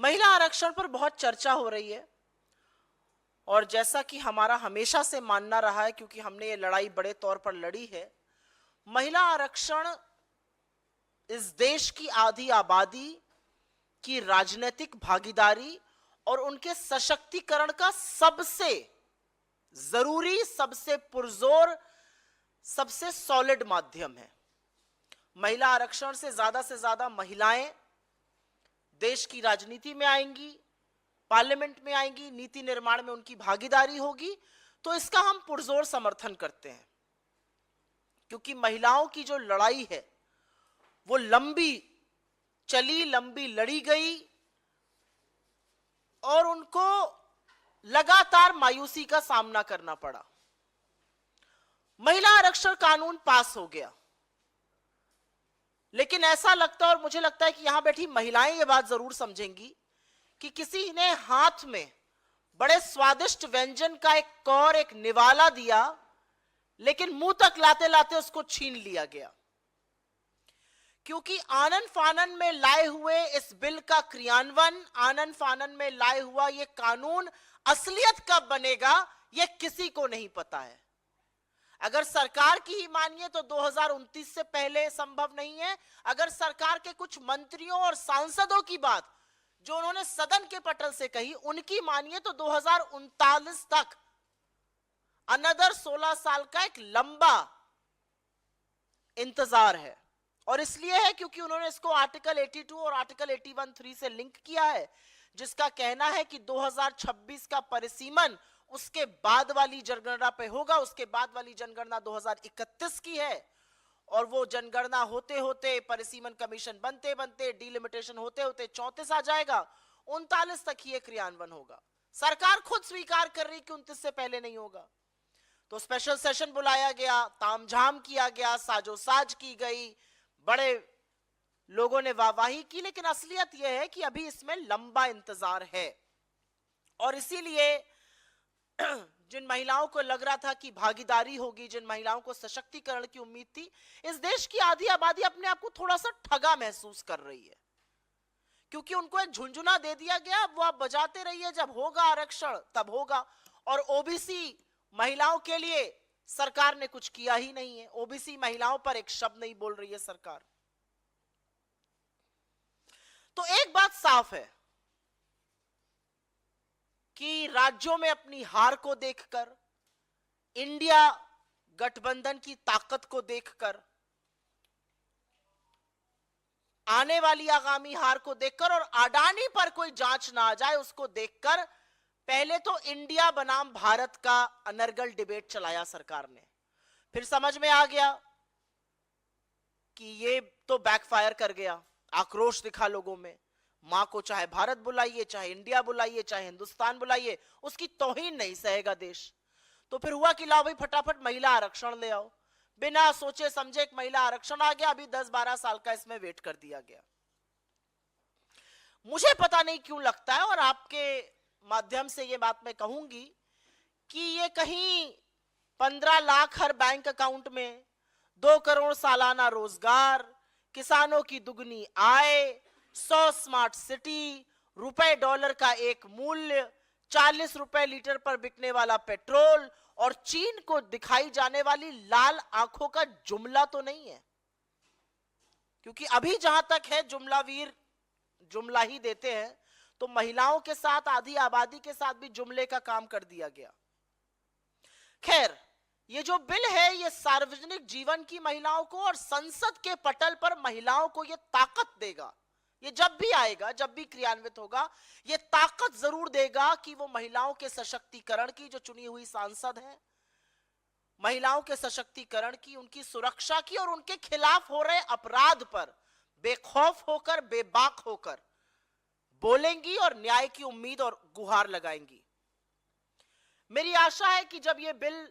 महिला आरक्षण पर बहुत चर्चा हो रही है और जैसा कि हमारा हमेशा से मानना रहा है, क्योंकि हमने ये लड़ाई बड़े तौर पर लड़ी है, महिला आरक्षण इस देश की आधी आबादी की राजनीतिक भागीदारी और उनके सशक्तिकरण का सबसे जरूरी, सबसे पुरजोर, सबसे सॉलिड माध्यम है। महिला आरक्षण से ज्यादा महिलाएं देश की राजनीति में आएंगी, पार्लियामेंट में आएंगी, नीति निर्माण में उनकी भागीदारी होगी, तो इसका हम पुरजोर समर्थन करते हैं। क्योंकि महिलाओं की जो लड़ाई है वो लंबी चली, लंबी लड़ी गई और उनको लगातार मायूसी का सामना करना पड़ा। महिला आरक्षण कानून पास हो गया, लेकिन ऐसा लगता है और मुझे लगता है कि यहां बैठी महिलाएं ये बात जरूर समझेंगी कि किसी ने हाथ में बड़े स्वादिष्ट व्यंजन का एक कौर, एक निवाला दिया, लेकिन मुंह तक लाते लाते उसको छीन लिया गया। क्योंकि आनन फानन में लाए हुए इस बिल का क्रियान्वयन, आनन फानन में लाए हुआ ये कानून असलियत कब बनेगा ये किसी को नहीं पता है। अगर सरकार की ही मानिए तो 2029 से पहले संभव नहीं है। अगर सरकार के कुछ मंत्रियों और सांसदों की बात जो उन्होंने सदन के पटल से कही उनकी मानिए तो 2039 तक, अनदर 16 साल का एक लंबा इंतजार है। और इसलिए है क्योंकि उन्होंने इसको आर्टिकल 82 और आर्टिकल 81(3) से लिंक किया है, जिसका कहना है कि 2026 का परिसीमन उसके बाद वाली जनगणना पे होगा। उसके बाद वाली जनगणना 2031 की है और वो जनगणना होते होते, परिसीमन कमीशन बनते बनते, डिलिमिटेशन होते होते 34 आ जाएगा, 39 तक ही क्रियान्वयन होगा। सरकार खुद स्वीकार कर रही कि 29 से पहले नहीं होगा। तो स्पेशल सेशन बुलाया गया, तामझाम किया गया, साजोसाज की गई, बड़े लोगों ने वाहवाही की, लेकिन असलियत यह है कि अभी इसमें लंबा इंतजार है। और इसीलिए जिन महिलाओं को लग रहा था कि भागीदारी होगी, जिन महिलाओं को सशक्तिकरण की उम्मीद थी, इस देश की आधी आबादी अपने आप को थोड़ा सा ठगा महसूस कर रही है। क्योंकि उनको एक झुंझुना दे दिया गया, वो आप बजाते रहिए, जब होगा आरक्षण तब होगा। और ओबीसी महिलाओं के लिए सरकार ने कुछ किया ही नहीं है। ओबीसी महिलाओं पर एक शब्द नहीं बोल रही है सरकार। तो एक बात साफ है कि राज्यों में अपनी हार को देखकर, इंडिया गठबंधन की ताकत को देखकर, आने वाली आगामी हार को देखकर और अडानी पर कोई जांच ना आ जाए उसको देखकर, पहले तो इंडिया बनाम भारत का अनर्गल डिबेट चलाया सरकार ने। फिर समझ में आ गया कि ये तो बैकफायर कर गया, आक्रोश दिखा लोगों में। मां को चाहे भारत बुलाइए, चाहे इंडिया बुलाइए, चाहे हिंदुस्तान बुलाइए, उसकी तौहीन नहीं सहेगा देश। तो फिर हुआ कि लाओ भाई फटाफट महिला आरक्षण ले आओ। बिना सोचे समझे एक महिला आरक्षण आ गया, अभी 10-12 साल का इसमें वेट कर दिया गया। मुझे पता नहीं क्यों लगता है, और आपके माध्यम से ये बात मैं कहूंगी कि ये कहीं 15 लाख हर बैंक अकाउंट में, 2 करोड़ सालाना रोजगार, किसानों की दुगनी आय, 100 स्मार्ट सिटी, रुपए डॉलर का एक मूल्य, 40 रुपए लीटर पर बिकने वाला पेट्रोल और चीन को दिखाई जाने वाली लाल आंखों का जुमला तो नहीं है। क्योंकि अभी जहां तक है जुमलावीर जुमला ही देते हैं, तो महिलाओं के साथ, आधी आबादी के साथ भी जुमले का काम कर दिया गया। खैर, ये जो बिल है ये सार्वजनिक जीवन की महिलाओं को और संसद के पटल पर महिलाओं को ये ताकत देगा। ये जब भी आएगा, जब भी क्रियान्वित होगा, ये ताकत जरूर देगा कि वो महिलाओं के सशक्तिकरण की, जो चुनी हुई सांसद हैं, महिलाओं के सशक्तिकरण की, उनकी सुरक्षा की और उनके खिलाफ हो रहे अपराध पर बेखौफ होकर, बेबाक होकर बोलेंगी और न्याय की उम्मीद और गुहार लगाएंगी। मेरी आशा है कि जब ये बिल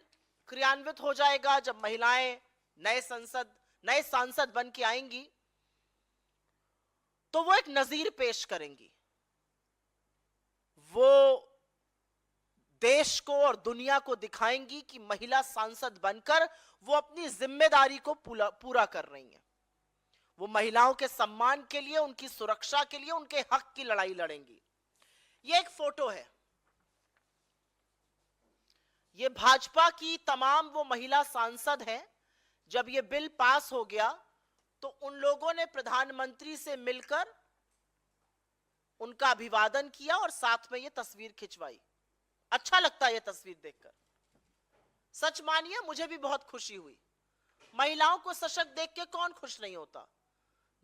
क्रियान्वित हो जाएगा, जब महिलाएं नए सांसद बन के आएंगी, तो वो एक नजीर पेश करेंगी। वो देश को और दुनिया को दिखाएंगी कि महिला सांसद बनकर वो अपनी जिम्मेदारी को पूरा कर रही हैं। वो महिलाओं के सम्मान के लिए, उनकी सुरक्षा के लिए, उनके हक की लड़ाई लड़ेंगी। ये एक फोटो है, ये भाजपा की तमाम वो महिला सांसद हैं। जब ये बिल पास हो गया तो उन लोगों ने प्रधानमंत्री से मिलकर उनका अभिवादन किया और साथ में ये तस्वीर खिंचवाई। अच्छा लगता है ये तस्वीर देखकर, सच मानिए मुझे भी बहुत खुशी हुई। महिलाओं को सशक्त देख के कौन खुश नहीं होता।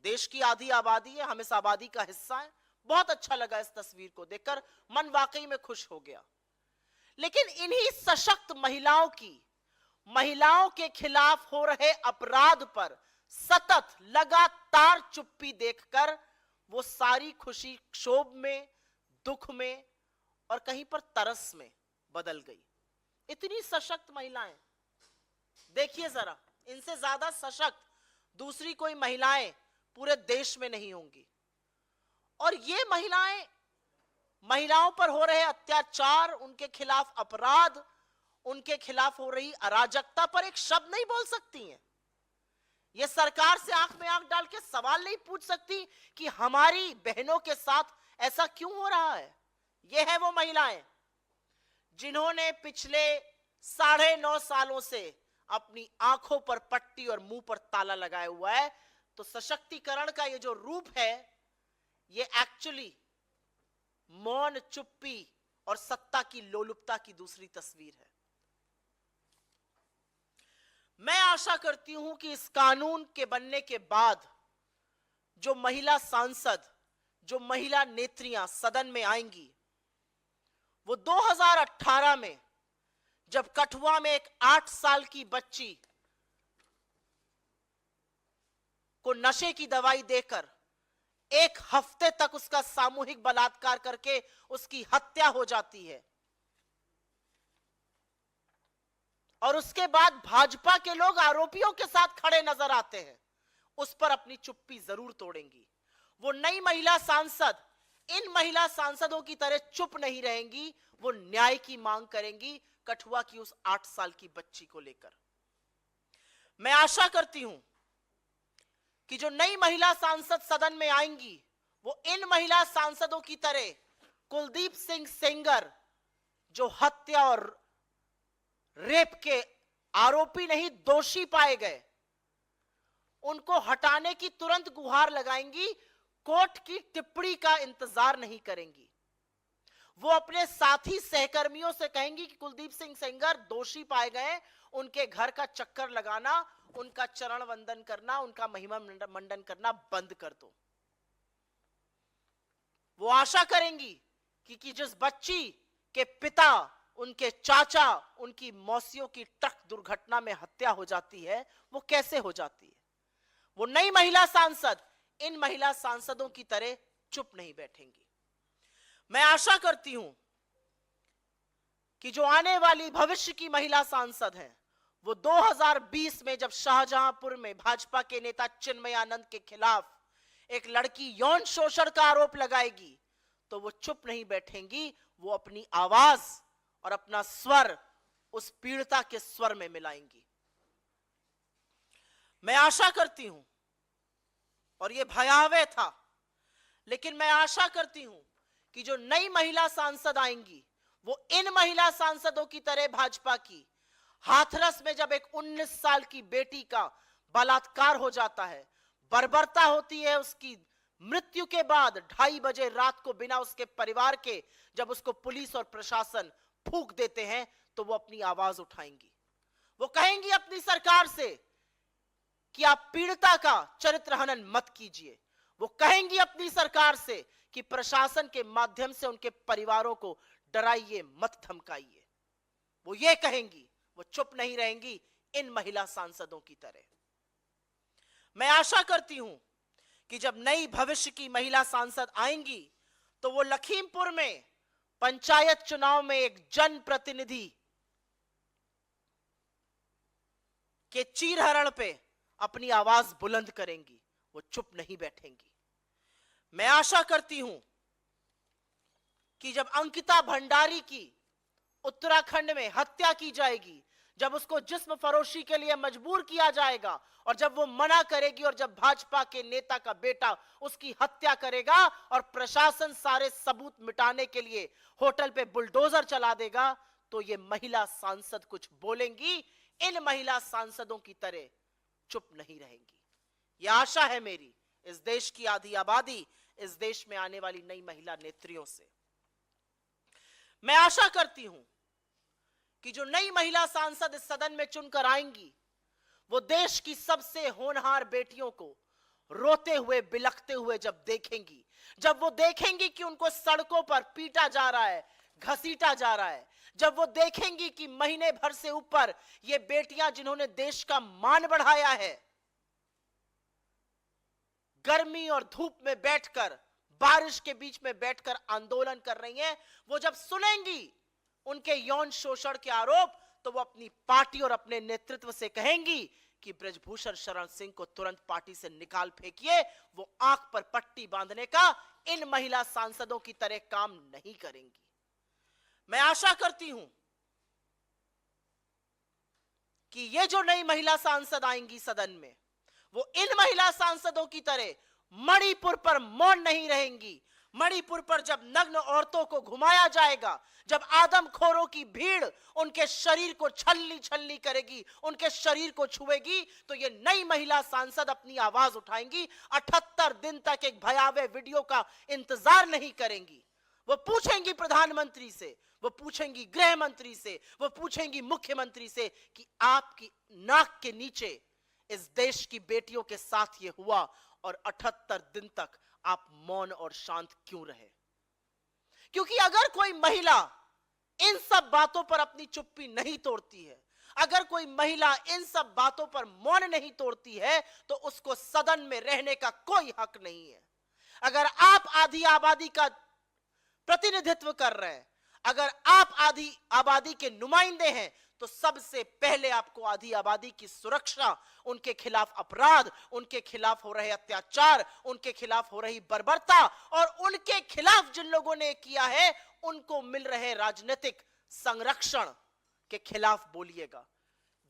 देश की आधी आबादी है, हम इस आबादी का हिस्सा है। बहुत अच्छा लगा इस तस्वीर को देखकर, मन वाकई में खुश हो गया। लेकिन इन्हीं सशक्त महिलाओं की, महिलाओं के खिलाफ हो रहे अपराध पर सतत लगातार चुप्पी देखकर वो सारी खुशी क्षोभ में, दुख में और कहीं पर तरस में बदल गई। इतनी सशक्त महिलाएं, देखिए जरा, इनसे ज्यादा सशक्त दूसरी कोई महिलाएं पूरे देश में नहीं होंगी। और ये महिलाएं, महिलाओं पर हो रहे अत्याचार, उनके खिलाफ अपराध, उनके खिलाफ हो रही अराजकता पर एक शब्द नहीं बोल सकती हैं। ये सरकार से आंख में आंख डाल के सवाल नहीं पूछ सकती कि हमारी बहनों के साथ ऐसा क्यों हो रहा है। ये है वो महिलाएं जिन्होंने पिछले 9.5 सालों से अपनी आंखों पर पट्टी और मुंह पर ताला लगाया हुआ है। तो सशक्तिकरण का ये जो रूप है, ये एक्चुअली मौन, चुप्पी और सत्ता की लोलुपता की दूसरी तस्वीर है। मैं आशा करती हूं कि इस कानून के बनने के बाद जो महिला सांसद, जो महिला नेत्रियां सदन में आएंगी, वो 2018 में जब कठुआ में एक 8 साल की बच्ची को नशे की दवाई देकर 1 हफ्ते तक उसका सामूहिक बलात्कार करके उसकी हत्या हो जाती है, और उसके बाद भाजपा के लोग आरोपियों के साथ खड़े नजर आते हैं, उस पर अपनी चुप्पी जरूर तोड़ेंगी। वो नई महिला सांसद इन महिला सांसदों की तरह चुप नहीं रहेंगी, वो न्याय की मांग करेंगी कठुआ की उस 8 साल की बच्ची को लेकर। मैं आशा करती हूं कि जो नई महिला सांसद सदन में आएंगी, वो इन महिला सांसदों की तरह कुलदीप सिंह सेंगर, जो हत्या और रेप के आरोपी नहीं दोषी पाए गए, उनको हटाने की तुरंत गुहार लगाएंगी, कोर्ट की टिप्पणी का इंतजार नहीं करेंगी। वो अपने साथी सहकर्मियों से कहेंगी कि कुलदीप सिंह सेंगर दोषी पाए गए, उनके घर का चक्कर लगाना, उनका चरण वंदन करना, उनका महिमा मंडन करना बंद कर दो। वो आशा करेंगी कि जिस बच्ची के पिता, उनके चाचा, उनकी मौसियों की ट्रक दुर्घटना में हत्या हो जाती है, वो कैसे हो जाती है। वो नई महिला सांसद इन महिला सांसदों की तरह चुप नहीं बैठेंगी। मैं आशा करती हूं कि जो आने वाली भविष्य की महिला सांसद हैं, वो 2020 में जब शाहजहांपुर में भाजपा के नेता चिन्मय आनंद के खिलाफ एक लड़की यौन शोषण का आरोप लगाएगी, तो वो चुप नहीं बैठेंगी, वो अपनी आवाज और अपना स्वर उस पीड़िता के स्वर में मिलाएंगी। मैं आशा करती हूं, और ये भयावह था, लेकिन मैं आशा करती हूं कि जो नई महिला सांसद आएंगी, वो इन महिला सांसदों की तरह भाजपा की हाथरस में जब एक 19 साल की बेटी का बलात्कार हो जाता है, बर्बरता होती है, उसकी मृत्यु के बाद 2:30 बजे रात को बिना उसके परिवार के जब उसको पुलिस और प्रशासन फूंक देते हैं, तो वो अपनी आवाज उठाएंगी। वो कहेंगी अपनी सरकार से कि आप पीड़िता का चरित्र हनन मत कीजिए। वो कहेंगी अपनी सरकार से कि प्रशासन के माध्यम से उनके परिवारों को डराइए मत, धमकाइए। वो ये कहेंगी, वो चुप नहीं रहेंगी इन महिला सांसदों की तरह। मैं आशा करती हूं कि जब नई भविष्य की महिला सांसद आएंगी, तो वो लखीमपुर में पंचायत चुनाव में एक जनप्रतिनिधि के चीरहरण पे अपनी आवाज बुलंद करेंगी, वो चुप नहीं बैठेंगी। मैं आशा करती हूं कि जब अंकिता भंडारी की उत्तराखंड में हत्या की जाएगी, जब उसको जिस्म फरोशी के लिए मजबूर किया जाएगा और जब वो मना करेगी और जब भाजपा के नेता का बेटा उसकी हत्या करेगा और प्रशासन सारे सबूत मिटाने के लिए होटल पे बुलडोजर चला देगा, तो ये महिला सांसद कुछ बोलेंगी, इन महिला सांसदों की तरह चुप नहीं रहेंगी। यह आशा है मेरी इस देश की आधी आबादी, इस देश में आने वाली नई महिला नेत्रियों से। मैं आशा करती हूं कि जो नई महिला सांसद इस सदन में चुनकर आएंगी, वो देश की सबसे होनहार बेटियों को रोते हुए बिलखते हुए जब देखेंगी, जब वो देखेंगी कि उनको सड़कों पर पीटा जा रहा है, घसीटा जा रहा है, जब वो देखेंगी कि महीने भर से ऊपर ये बेटियां जिन्होंने देश का मान बढ़ाया है, गर्मी और धूप में बैठकर, बारिश के बीच में बैठकर आंदोलन कर रही हैं, वो जब सुनेंगी उनके यौन शोषण के आरोप, तो वो अपनी पार्टी और अपने नेतृत्व से कहेंगी कि बृजभूषण शरण सिंह को तुरंत पार्टी से निकाल फेंकिए। वो आंख पर पट्टी बांधने का इन महिला सांसदों की तरह काम नहीं करेंगी। मैं आशा करती हूं कि ये जो नई महिला सांसद आएंगी सदन में, वो इन महिला सांसदों की तरह मणिपुर पर मौन नहीं रहेंगी। मणिपुर पर जब नग्न औरतों को घुमाया जाएगा, जब आदमखोरों की भीड़ उनके शरीर को छलनी छलनी करेगी, उनके शरीर को छुएगी, तो ये नई महिला सांसद अपनी आवाज उठाएंगी। 78 दिन तक एक भयावह वीडियो का इंतजार नहीं करेंगी। वो पूछेंगी प्रधानमंत्री से, वो पूछेंगी गृह मंत्री से, वो पूछेंगी मुख्यमंत्री से कि आपकी नाक के नीचे इस देश की बेटियों के साथ ये हुआ और 78 दिन तक आप मौन और शांत क्यों रहे? क्योंकि अगर कोई महिला इन सब बातों पर अपनी चुप्पी नहीं तोड़ती है, अगर कोई महिला इन सब बातों पर मौन नहीं तोड़ती है, तो उसको सदन में रहने का कोई हक नहीं है। अगर आप आधी आबादी का प्रतिनिधित्व कर रहे हैं, अगर आप आधी आबादी के नुमाइंदे हैं, तो सबसे पहले आपको आधी आबादी की सुरक्षा, उनके खिलाफ अपराध, उनके खिलाफ हो रहे अत्याचार, उनके खिलाफ हो रही बर्बरता और उनके खिलाफ जिन लोगों ने किया है उनको मिल रहे राजनीतिक संरक्षण के खिलाफ बोलिएगा,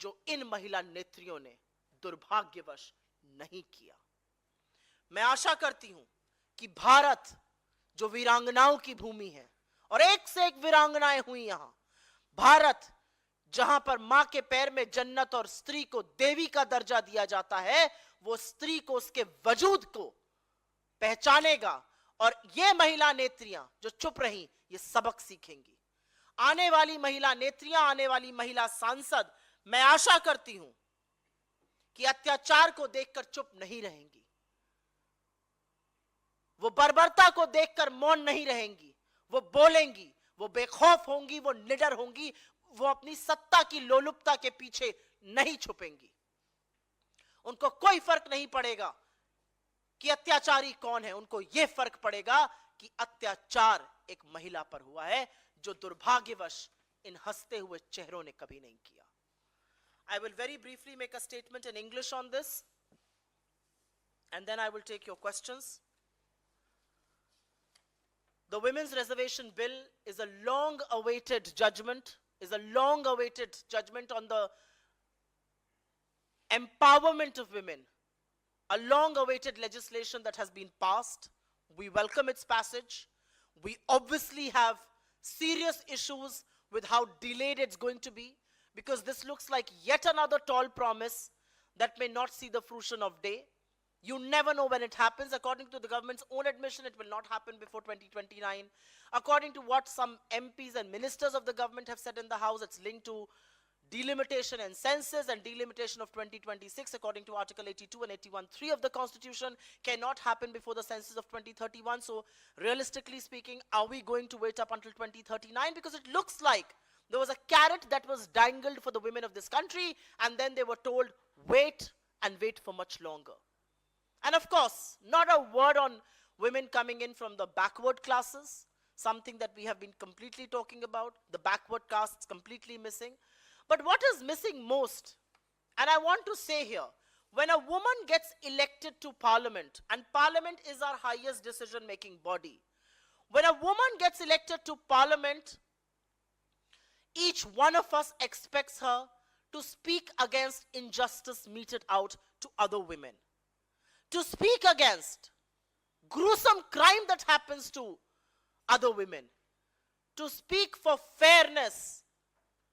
जो इन महिला नेत्रियों ने दुर्भाग्यवश नहीं किया। मैं आशा करती हूं कि भारत जो वीरांगनाओं की भूमि है और एक से एक वीरांगनाएं हुई यहां, भारत जहां पर मां के पैर में जन्नत और स्त्री को देवी का दर्जा दिया जाता है, वो स्त्री को, उसके वजूद को पहचानेगा और ये महिला नेत्रियां जो चुप रही, ये सबक सीखेंगी। आने वाली महिला नेत्रियां, आने वाली महिला सांसद, मैं आशा करती हूं कि अत्याचार को देखकर चुप नहीं रहेंगी, वो बर्बरता को देखकर मौन नहीं रहेंगी, वो बोलेंगी, वो बेखौफ होंगी, वो निडर होंगी, वो अपनी सत्ता की लोलुपता के पीछे नहीं छुपेंगी। उनको कोई फर्क नहीं पड़ेगा कि अत्याचारी कौन है, उनको यह फर्क पड़ेगा कि अत्याचार एक महिला पर हुआ है, जो दुर्भाग्यवश इन हंसते हुए चेहरों ने कभी नहीं किया। I will very briefly make a statement in English on this, and then I will take your questions. The Women's Reservation Bill is a long-awaited judgment, on the empowerment of women, a long-awaited legislation that has been passed. We welcome its passage. We obviously have serious issues with how delayed it's going to be, because this looks like yet another tall promise that may not see the fruition of day. You never know when it happens. According to the government's own admission, it will not happen before 2029. According to what some MPs and ministers of the government have said in the House, it's linked to delimitation and census, and delimitation of 2026, according to Article 82 and 81(3) of the Constitution, cannot happen before the census of 2031. So realistically speaking, are we going to wait up until 2039? Because it looks like there was a carrot that was dangled for the women of this country, and then they were told, wait and wait for much longer. And of course, not a word on women coming in from the backward classes, something that we have been completely talking about, the backward castes completely missing. But what is missing most, and I want to say here, when a woman gets elected to parliament, and parliament is our highest decision-making body, when a woman gets elected to parliament, each one of us expects her to speak against injustice meted out to other women, to speak against gruesome crime that happens to other women, to speak for fairness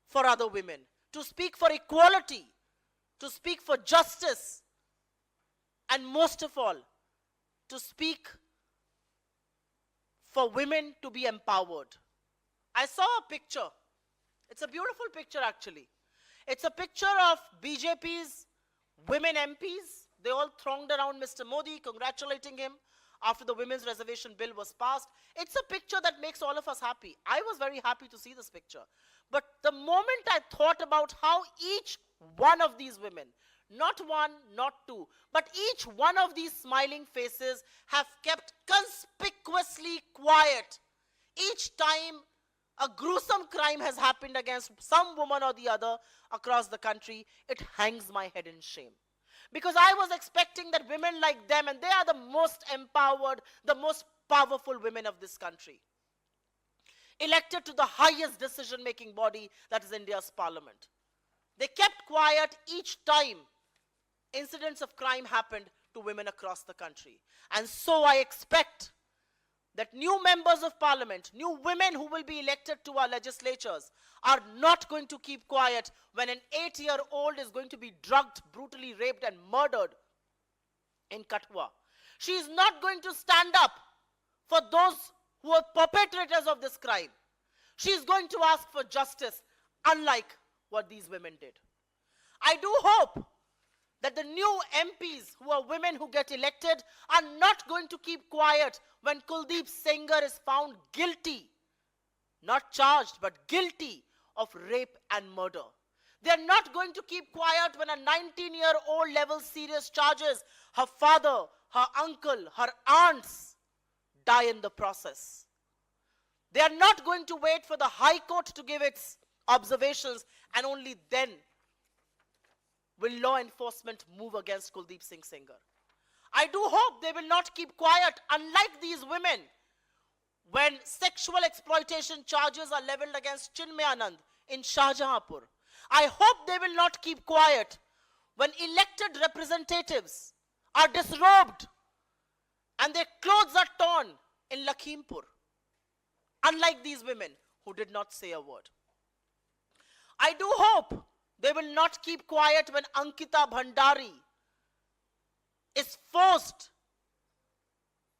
for other women, to speak for equality, to speak for justice, and most of all, to speak for women to be empowered. I saw a picture. It's a beautiful picture, actually. It's a picture of BJP's women MPs. They all thronged around Mr. Modi, congratulating him after the women's reservation bill was passed. It's a picture that makes all of us happy. I was very happy to see this picture. But the moment I thought about how each one of these women, not one, not two, but each one of these smiling faces have kept conspicuously quiet each time a gruesome crime has happened against some woman or the other across the country, it hangs my head in shame. Because I was expecting that women like them, and they are the most empowered, the most powerful women of this country, elected to the highest decision-making body, that is India's parliament. They kept quiet each time incidents of crime happened to women across the country. And so I expect that new members of parliament, new women who will be elected to our legislatures, are not going to keep quiet when an 8-year-old is going to be drugged, brutally raped and murdered in Kathua. She is not going to stand up for those who are perpetrators of this crime. She is going to ask for justice, unlike what these women did. I do hope that the new MPs who are women who get elected are not going to keep quiet when Kuldeep Sengar is found guilty, not charged, but guilty of rape and murder. They're not going to keep quiet when a 19-year-old level serious charges, her father, her uncle, her aunts die in the process. They are not going to wait for the High Court to give its observations, and only then will law enforcement move against Kuldeep Singh Sengar. I do hope they will not keep quiet, unlike these women, when sexual exploitation charges are leveled against Chinmay Anand in Shahjahanpur. I hope they will not keep quiet when elected representatives are disrobed and their clothes are torn in Lakhimpur, unlike these women who did not say a word. I do hope they will not keep quiet when Ankita Bhandari is forced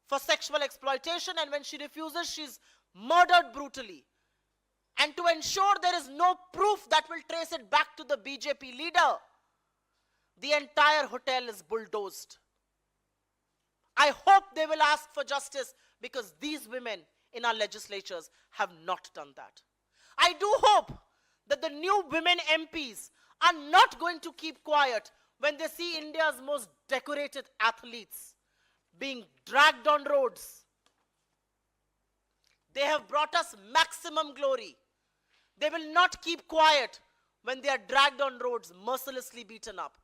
for sexual exploitation, and when she refuses, she's murdered brutally. And to ensure there is no proof that will trace it back to the BJP leader, the entire hotel is bulldozed. I hope they will ask for justice, because these women in our legislatures have not done that. I do hope that the new women MPs are not going to keep quiet when they see India's most decorated athletes being dragged on roads. They have brought us maximum glory. They will not keep quiet when they are dragged on roads, mercilessly beaten up,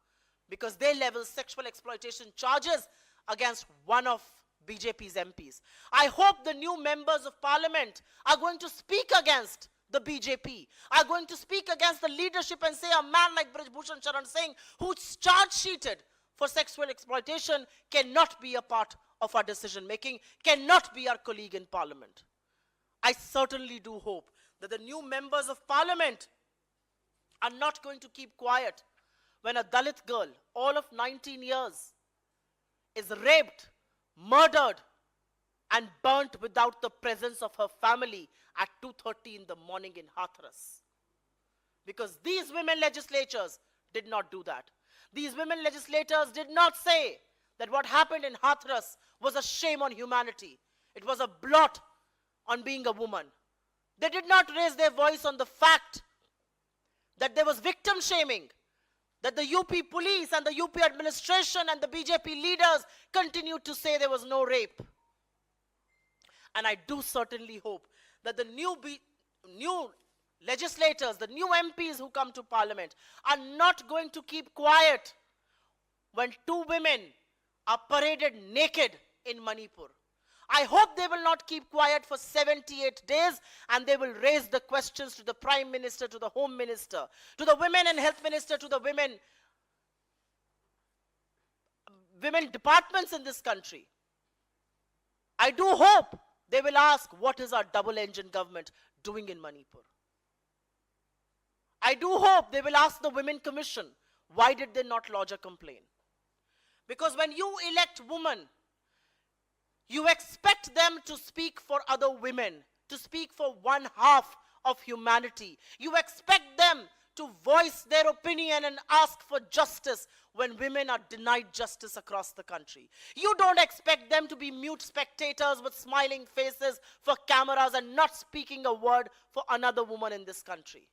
because they level sexual exploitation charges against one of BJP's MPs. I hope the new members of parliament are going to speak against the BJP, are going to speak against the leadership and say a man like Brij Bhushan Sharan Singh, who's charge-sheeted for sexual exploitation, cannot be a part of our decision-making, cannot be our colleague in parliament. I certainly do hope that the new members of parliament are not going to keep quiet when a Dalit girl, all of 19 years, is raped, murdered, and burnt without the presence of her family at 2:30 in the morning in Hathras. Because these women legislators did not do that. These women legislators did not say that what happened in Hathras was a shame on humanity. It was a blot on being a woman. They did not raise their voice on the fact that there was victim shaming, that the UP police and the UP administration and the BJP leaders continued to say there was no rape. And I do certainly hope that the new legislators, the new MPs who come to parliament, are not going to keep quiet when two women are paraded naked in Manipur. I hope they will not keep quiet for 78 days and they will raise the questions to the Prime Minister, to the Home Minister, to the Women and Health Minister, to the women departments in this country. I do hope they will ask, what is our double-engine government doing in Manipur? I do hope they will ask the Women Commission, why did they not lodge a complaint? Because when you elect women, you expect them to speak for other women, to speak for one half of humanity. You expect them to voice their opinion and ask for justice when women are denied justice across the country. You don't expect them to be mute spectators with smiling faces for cameras and not speaking a word for another woman in this country.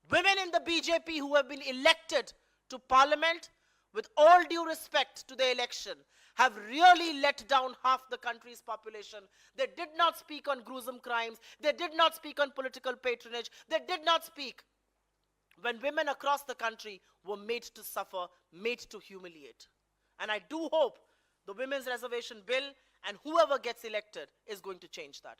Women in the BJP who have been elected to parliament, with all due respect to the election, have really let down half the country's population. They did not speak on gruesome crimes. They did not speak on political patronage. They did not speak when women across the country were made to suffer, made to humiliate. And I do hope the Women's Reservation Bill and whoever gets elected is going to change that.